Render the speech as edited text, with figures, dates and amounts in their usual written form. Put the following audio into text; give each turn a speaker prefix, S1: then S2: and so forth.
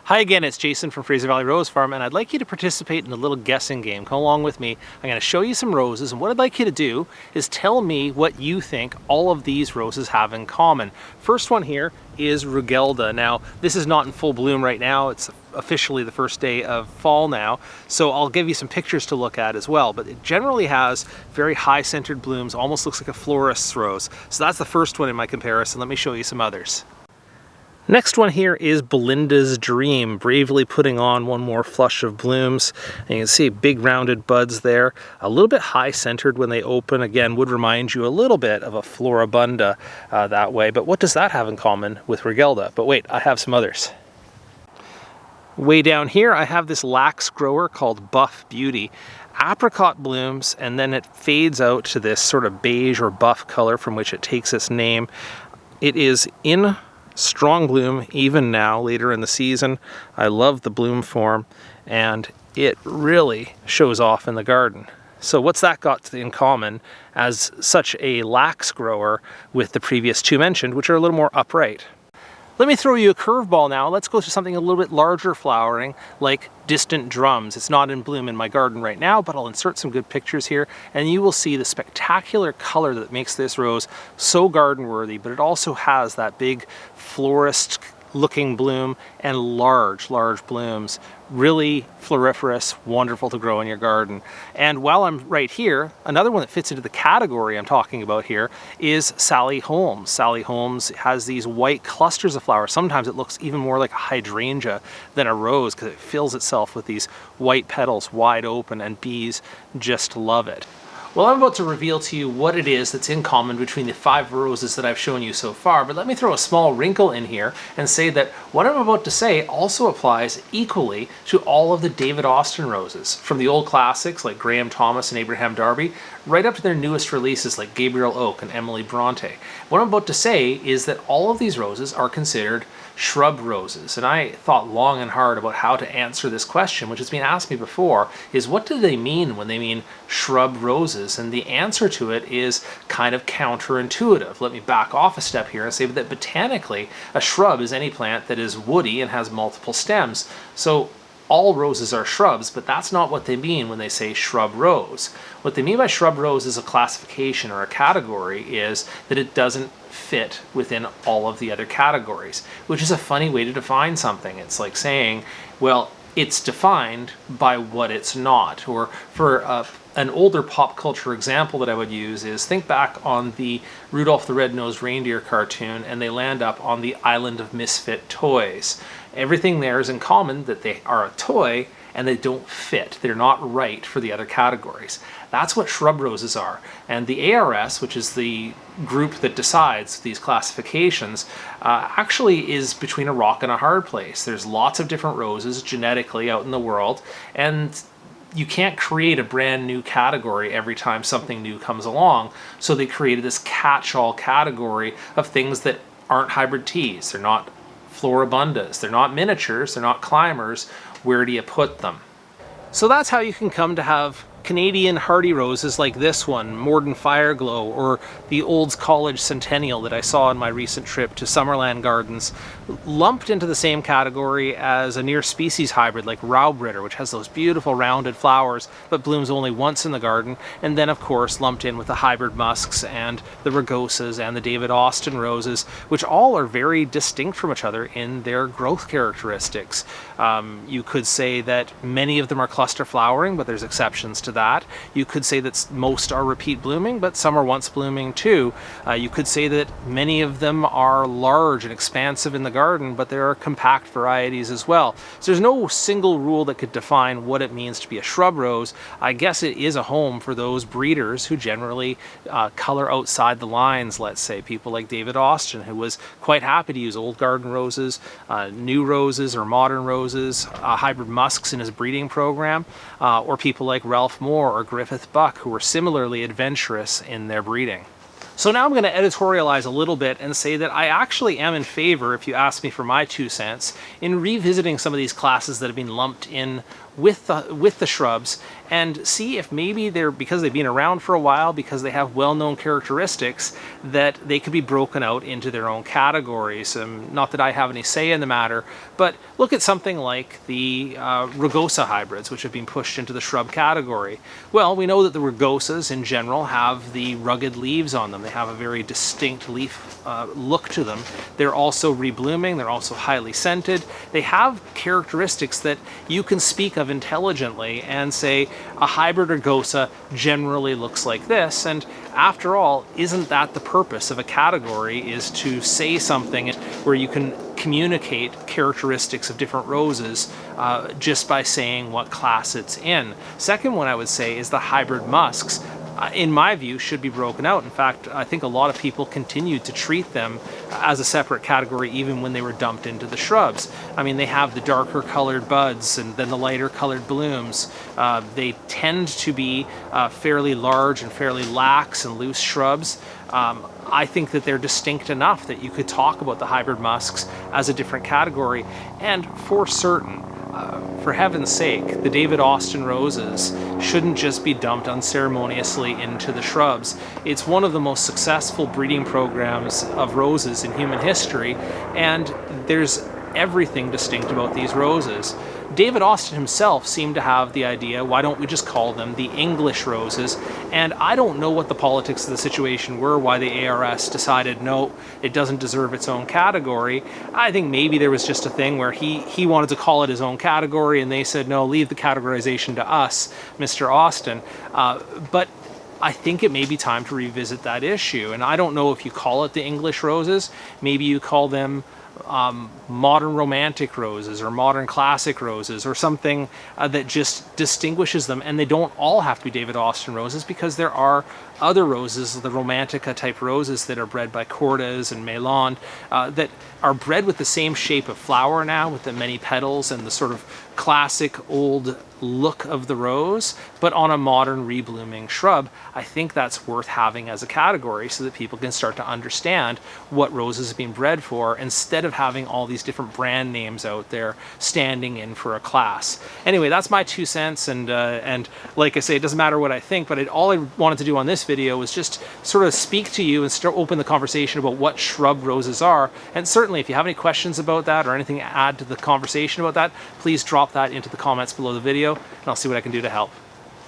S1: Hi again, it's Jason from Fraser Valley Rose Farm, and I'd like you to participate in a little guessing game. Come along with me. I'm going to show you some roses, and what I'd like you to do is tell me what you think all of these roses have in common. First one here is Rugelda. Now, this is not in full bloom right now. It's officially the first day of fall now, so I'll give you some pictures to look at as well, but it generally has very high centered blooms, almost looks like a florist's rose. So that's the first one in my comparison. Let me show you some others. Next one here is Belinda's Dream, bravely putting on one more flush of blooms. And you can see big rounded buds there, a little bit high centered when they open. Again, would remind you a little bit of a Floribunda that way. But what does that have in common with Rugelda? But wait, I have some others. Way down here, I have this lax grower called Buff Beauty. Apricot blooms, and then it fades out to this sort of beige or buff color from which it takes its name. It is in strong bloom even now, later in the season. I love the bloom form, and it really shows off in the garden. So what's that got in common as such a lax grower with the previous two mentioned, which are a little more upright? Let me throw you a curveball now. Let's go to something a little bit larger flowering, like Distant Drums. It's not in bloom in my garden right now, but I'll insert some good pictures here, and you will see the spectacular color that makes this rose so garden worthy, but it also has that big florist looking bloom and large blooms. Really floriferous, wonderful to grow in your garden. And while I'm right here, another one that fits into the category I'm talking about here is Sally Holmes. Sally Holmes has these white clusters of flowers. Sometimes it looks even more like a hydrangea than a rose because it fills itself with these white petals wide open, and bees just love it. Well, I'm about to reveal to you what it is that's in common between the 5 roses that I've shown you so far, but let me throw a small wrinkle in here and say that what I'm about to say also applies equally to all of the David Austin roses, from the old classics like Graham Thomas and Abraham Darby, right up to their newest releases like Gabriel Oak and Emily Bronte. What I'm about to say is that all of these roses are considered shrub roses, and I thought long and hard about how to answer this question, which has been asked me before, is what do they mean when they mean shrub roses? And the answer to it is kind of counterintuitive. Let me back off a step here and say that botanically, a shrub is any plant that is woody and has multiple stems. So all roses are shrubs, but that's not what they mean when they say shrub rose. What they mean by shrub rose as a classification or a category is that it doesn't fit within all of the other categories, which is a funny way to define something. It's like saying, well, it's defined by what it's not. Or for an older pop culture example that I would use is, think back on the Rudolph the Red-Nosed Reindeer cartoon, and they land up on the island of misfit toys. Everything there is in common that they are a toy and they don't fit. They're not right for the other categories. That's what shrub roses are. And the ARS, which is the group that decides these classifications, actually is between a rock and a hard place. There's lots of different roses genetically out in the world, and you can't create a brand new category every time something new comes along. So they created this catch-all category of things that aren't hybrid teas. They're not Floribundas. They're not miniatures. They're not climbers. Where do you put them? So that's how you can come to have Canadian hardy roses like this one, Morden Fireglow, or the Olds College Centennial that I saw on my recent trip to Summerland Gardens, lumped into the same category as a near species hybrid like Raubritter, which has those beautiful rounded flowers but blooms only once in the garden, and then of course lumped in with the hybrid musks and the rugosas and the David Austin roses, which all are very distinct from each other in their growth characteristics. You could say that many of them are cluster flowering, but there's exceptions to that. You could say that most are repeat blooming, but some are once blooming too. You could say that many of them are large and expansive in the garden, but there are compact varieties as well. So there's no single rule that could define what it means to be a shrub rose. I guess it is a home for those breeders who generally color outside the lines, let's say. People like David Austin, who was quite happy to use old garden roses, new roses or modern roses, hybrid musks in his breeding program, or people like Ralph Moore or Griffith Buck, who were similarly adventurous in their breeding. So now I'm going to editorialize a little bit and say that I actually am in favor, if you ask me for my 2 cents, in revisiting some of these classes that have been lumped in with the shrubs and see if maybe they're, because they've been around for a while, because they have well-known characteristics, that they could be broken out into their own categories. Not that I have any say in the matter, but look at something like the rugosa hybrids, which have been pushed into the shrub category. Well, we know that the rugosas in general have the rugged leaves on them. They have a very distinct leaf look to them. They're also reblooming, they're also highly scented. They have characteristics that you can speak of intelligently and say a hybrid rugosa generally looks like this. And after all, isn't that the purpose of a category, is to say something where you can communicate characteristics of different roses just by saying what class it's in. Second one I would say is the hybrid musks. In my view, should be broken out. In fact, I think a lot of people continue to treat them as a separate category even when they were dumped into the shrubs. I mean, they have the darker colored buds and then the lighter colored blooms. They tend to be fairly large and fairly lax and loose shrubs. I think that they're distinct enough that you could talk about the hybrid musks as a different category. And for certain, for heaven's sake, the David Austin roses shouldn't just be dumped unceremoniously into the shrubs. It's one of the most successful breeding programs of roses in human history, and there's everything distinct about these roses. David Austin himself seemed to have the idea, why don't we just call them the English roses? And I don't know what the politics of the situation were, why the ARS decided, no, it doesn't deserve its own category. I think maybe there was just a thing where he wanted to call it his own category, and they said, no, leave the categorization to us, Mr. Austin. But I think it may be time to revisit that issue. And I don't know if you call it the English roses, maybe you call them modern romantic roses or modern classic roses or something that just distinguishes them. And they don't all have to be David Austin roses, because there are other roses, the Romantica type roses that are bred by Cordes and Melon, that are bred with the same shape of flower now, with the many petals and the sort of classic old look of the rose, but on a modern reblooming shrub. I think that's worth having as a category so that people can start to understand what roses are being bred for, instead of having all these different brand names out there standing in for a class. Anyway, that's my 2 cents, and like I say, it doesn't matter what I think, but all I wanted to do on this video was just sort of speak to you and start open the conversation about what shrub roses are. And certainly if you have any questions about that or anything to add to the conversation about that, please drop that into the comments below the video and I'll see what I can do to help.